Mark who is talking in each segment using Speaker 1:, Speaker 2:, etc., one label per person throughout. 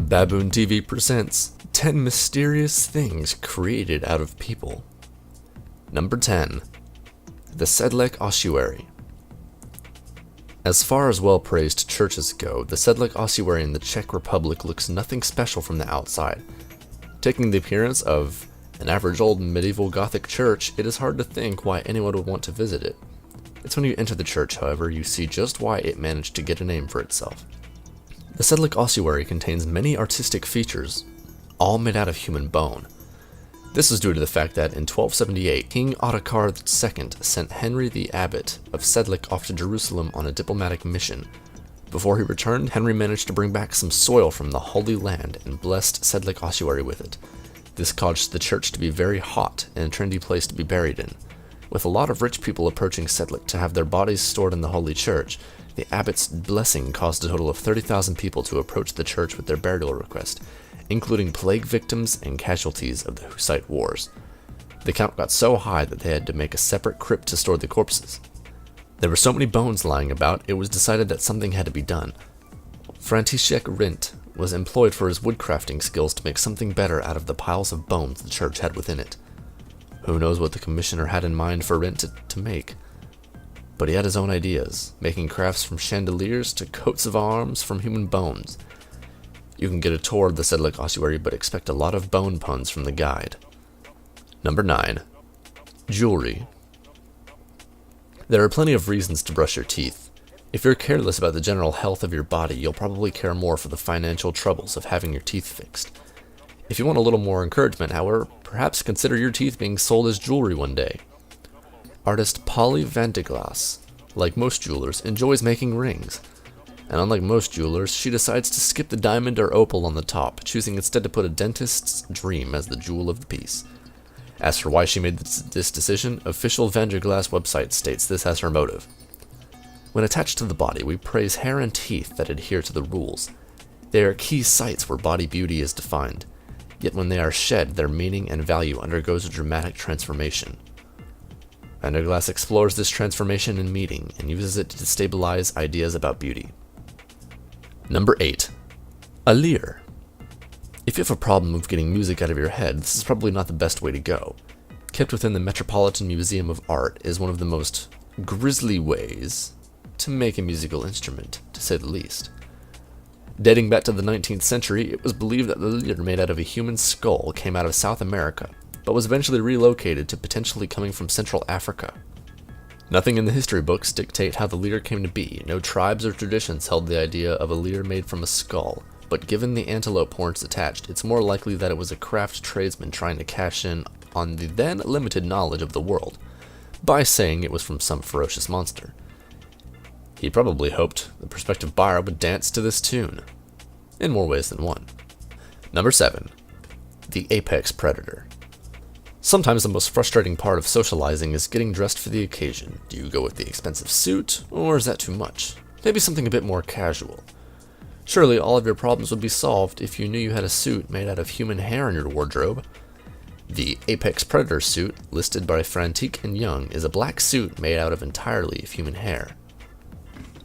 Speaker 1: Baboon TV presents 10 mysterious things created out of people. Number 10. The Sedlec Ossuary. As far as well-praised churches go, the Sedlec Ossuary in the Czech Republic looks nothing special from the outside. Taking the appearance of an average old medieval Gothic church, it is hard to think why anyone would want to visit it. It's when you enter the church, however, you see just why it managed to get a name for itself. The Sedlec Ossuary contains many artistic features, all made out of human bone. This is due to the fact that in 1278, King Otakar II sent Henry the abbot of Sedlec off to Jerusalem on a diplomatic mission. Before he returned, Henry managed to bring back some soil from the Holy Land and blessed Sedlec Ossuary with it. This caused the church to be very hot and a trendy place to be buried in. With a lot of rich people approaching Sedlec to have their bodies stored in the Holy Church, the abbot's blessing caused a total of 30,000 people to approach the church with their burial request, including plague victims and casualties of the Hussite wars. The count got so high that they had to make a separate crypt to store the corpses. There were so many bones lying about, it was decided that something had to be done. František Rint was employed for his woodcrafting skills to make something better out of the piles of bones the church had within it. Who knows what the commissioner had in mind for Rint to make? But he had his own ideas, making crafts from chandeliers to coats of arms from human bones. You can get a tour of the Sedlec Ossuary, but expect a lot of bone puns from the guide. Number 9. Jewelry. There are plenty of reasons to brush your teeth. If you're careless about the general health of your body, you'll probably care more for the financial troubles of having your teeth fixed. If you want a little more encouragement, however, perhaps consider your teeth being sold as jewelry one day. Artist Polly Vanteglas, like most jewelers, enjoys making rings. And unlike most jewelers, she decides to skip the diamond or opal on the top, choosing instead to put a dentist's dream as the jewel of the piece. As for why she made this decision, official Vanteglas website states this as her motive. When attached to the body, we praise hair and teeth that adhere to the rules. They are key sites where body beauty is defined. Yet when they are shed, their meaning and value undergoes a dramatic transformation. Vanteglas explores this transformation in meeting and uses it to destabilize ideas about beauty. Number 8. A lyre. If you have a problem with getting music out of your head, this is probably not the best way to go. Kept within the Metropolitan Museum of Art is one of the most grisly ways to make a musical instrument, to say the least. Dating back to the 19th century, it was believed that the lyre made out of a human skull came out of South America, but was eventually relocated to potentially coming from Central Africa. Nothing in the history books dictate how the lyre came to be. No tribes or traditions held the idea of a lyre made from a skull, but given the antelope horns attached, it's more likely that it was a craft tradesman trying to cash in on the then limited knowledge of the world, by saying it was from some ferocious monster. He probably hoped the prospective buyer would dance to this tune, in more ways than one. Number 7. The apex predator. Sometimes the most frustrating part of socializing is getting dressed for the occasion. Do you go with the expensive suit, or is that too much? Maybe something a bit more casual. Surely all of your problems would be solved if you knew you had a suit made out of human hair in your wardrobe. The Apex Predator suit, listed by Frantic and Young, is a black suit made out of entirely of human hair.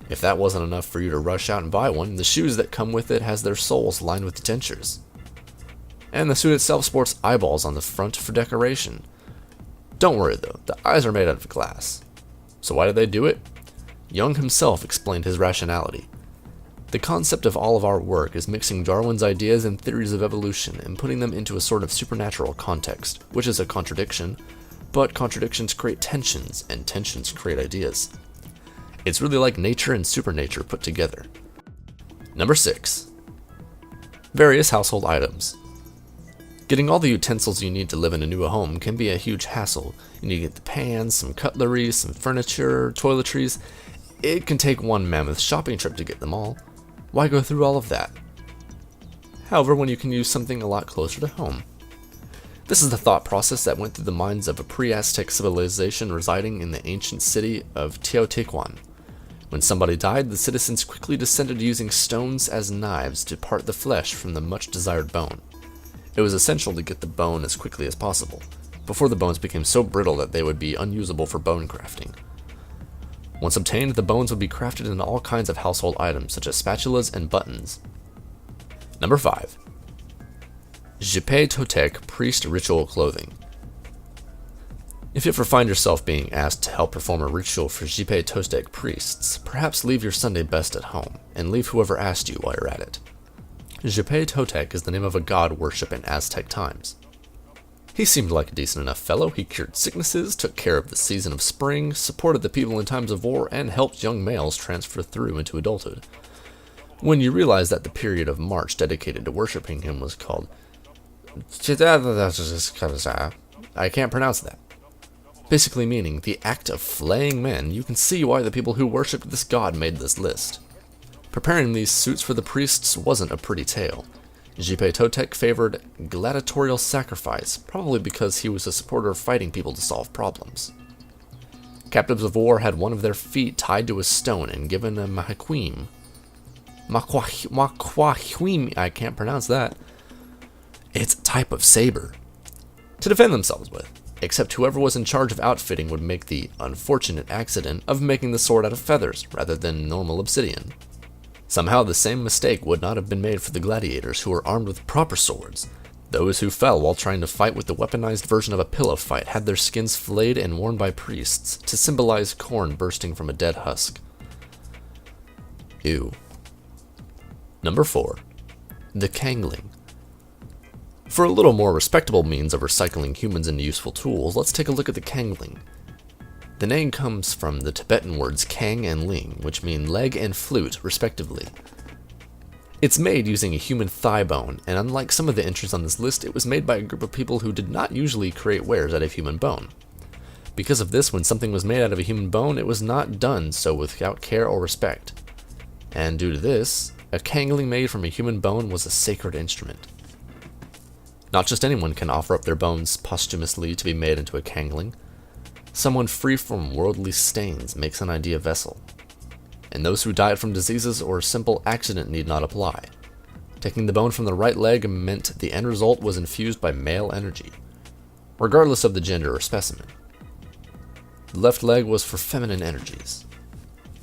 Speaker 1: If that wasn't enough for you to rush out and buy one, the shoes that come with it has their soles lined with dentures. And the suit itself sports eyeballs on the front for decoration. Don't worry though, the eyes are made out of glass. So why did they do it? Young himself explained his rationality. The concept of all of our work is mixing Darwin's ideas and theories of evolution and putting them into a sort of supernatural context, which is a contradiction, but contradictions create tensions, and tensions create ideas. It's really like nature and supernature put together. Number 6. Various household items. Getting all the utensils you need to live in a new home can be a huge hassle. You need to get the pans, some cutlery, some furniture, toiletries. It can take one mammoth shopping trip to get them all. Why go through all of that? However, when you can use something a lot closer to home. This is the thought process that went through the minds of a pre-Aztec civilization residing in the ancient city of Teotihuacan. When somebody died, the citizens quickly descended using stones as knives to part the flesh from the much desired bone. It was essential to get the bone as quickly as possible, before the bones became so brittle that they would be unusable for bone crafting. Once obtained, the bones would be crafted into all kinds of household items, such as spatulas and buttons. Number 5. Jipe Totek priest ritual clothing. If you ever find yourself being asked to help perform a ritual for Jipe Totek priests, perhaps leave your Sunday best at home, and leave whoever asked you while you're at it. Jipe Totek is the name of a god worship in Aztec times. He seemed like a decent enough fellow. He cured sicknesses, took care of the season of spring, supported the people in times of war, and helped young males transfer through into adulthood. When you realize that the period of March dedicated to worshipping him was called... I can't pronounce that. Basically meaning the act of flaying men, you can see why the people who worshipped this god made this list. Preparing these suits for the priests wasn't a pretty tale. Jipe Totek favored gladiatorial sacrifice, probably because he was a supporter of fighting people to solve problems. Captives of war had one of their feet tied to a stone and given a mahaquim. Maquahim, I can't pronounce that. It's a type of saber. To defend themselves with, except whoever was in charge of outfitting would make the unfortunate accident of making the sword out of feathers rather than normal obsidian. Somehow the same mistake would not have been made for the gladiators who were armed with proper swords. Those who fell while trying to fight with the weaponized version of a pillow fight had their skins flayed and worn by priests to symbolize corn bursting from a dead husk. Ew. Number 4. The Kangling. For a little more respectable means of recycling humans into useful tools, let's take a look at the Kangling. The name comes from the Tibetan words kang and ling, which mean leg and flute, respectively. It's made using a human thigh bone, and unlike some of the entries on this list, it was made by a group of people who did not usually create wares out of human bone. Because of this, when something was made out of a human bone, it was not done so without care or respect. And due to this, a kangling made from a human bone was a sacred instrument. Not just anyone can offer up their bones posthumously to be made into a kangling. Someone free from worldly stains makes an ideal vessel, and those who died from diseases or a simple accident need not apply. Taking the bone from the right leg meant the end result was infused by male energy, regardless of the gender or specimen. The left leg was for feminine energies.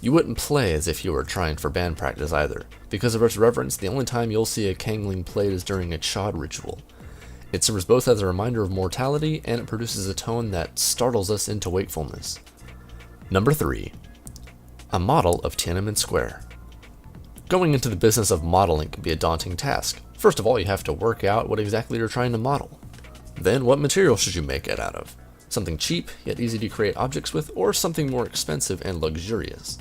Speaker 1: You wouldn't play as if you were trying for band practice either. Because of its reverence, the only time you'll see a kangling played is during a chod ritual. It serves both as a reminder of mortality, and it produces a tone that startles us into wakefulness. Number 3. A model of Tiananmen Square. Going into the business of modeling can be a daunting task. First of all, you have to work out what exactly you're trying to model. Then, what material should you make it out of? Something cheap, yet easy to create objects with, or something more expensive and luxurious?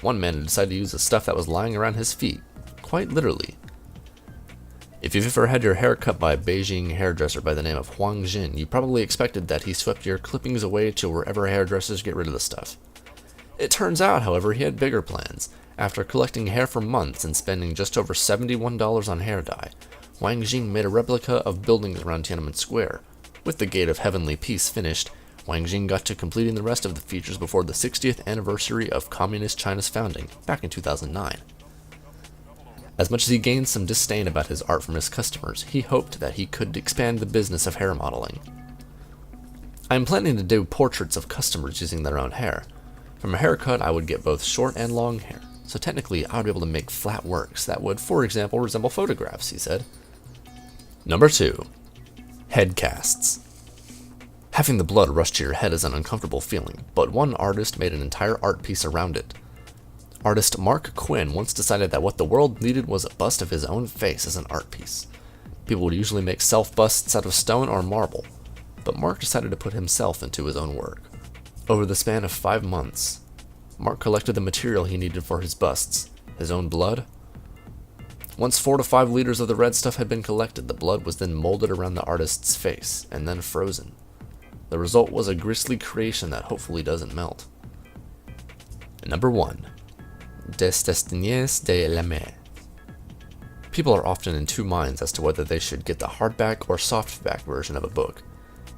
Speaker 1: One man decided to use the stuff that was lying around his feet, quite literally. If you've ever had your hair cut by a Beijing hairdresser by the name of Huang Jin, you probably expected that he swept your clippings away to wherever hairdressers get rid of the stuff. It turns out, however, he had bigger plans. After collecting hair for months and spending just over $71 on hair dye, Huang Jin made a replica of buildings around Tiananmen Square. With the Gate of Heavenly Peace finished, Huang Jin got to completing the rest of the features before the 60th anniversary of Communist China's founding, back in 2009. As much as he gained some disdain about his art from his customers, he hoped that he could expand the business of hair modeling. I am planning to do portraits of customers using their own hair. From a haircut, I would get both short and long hair, so technically I would be able to make flat works that would, for example, resemble photographs, he said. Number 2. Head casts. Having the blood rush to your head is an uncomfortable feeling, but one artist made an entire art piece around it. Artist Mark Quinn once decided that what the world needed was a bust of his own face as an art piece. People would usually make self-busts out of stone or marble, but Mark decided to put himself into his own work. Over the span of 5 months, Mark collected the material he needed for his busts, his own blood. Once 4 to 5 liters of the red stuff had been collected, the blood was then molded around the artist's face and then frozen. The result was a grisly creation that hopefully doesn't melt. Number 1. Des Destiniers de la Mer. People are often in two minds as to whether they should get the hardback or softback version of a book.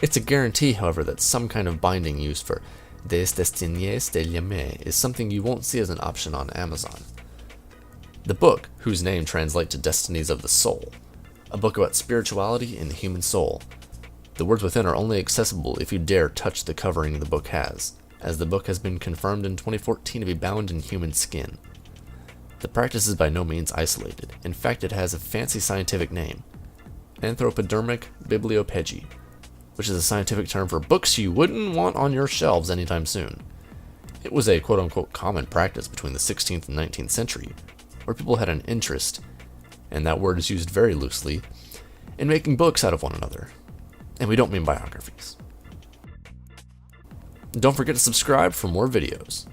Speaker 1: It's a guarantee, however, that some kind of binding used for Des Destiniers de la Mer is something you won't see as an option on Amazon. The book, whose name translates to Destinies of the Soul, a book about spirituality and the human soul. The words within are only accessible if you dare touch the covering the book has, as the book has been confirmed in 2014 to be bound in human skin. The practice is by no means isolated. In fact, it has a fancy scientific name, anthropodermic bibliopegy, which is a scientific term for books you wouldn't want on your shelves anytime soon. It was a quote-unquote common practice between the 16th and 19th century, where people had an interest, and that word is used very loosely, in making books out of one another. And we don't mean biographies. Don't forget to subscribe for more videos.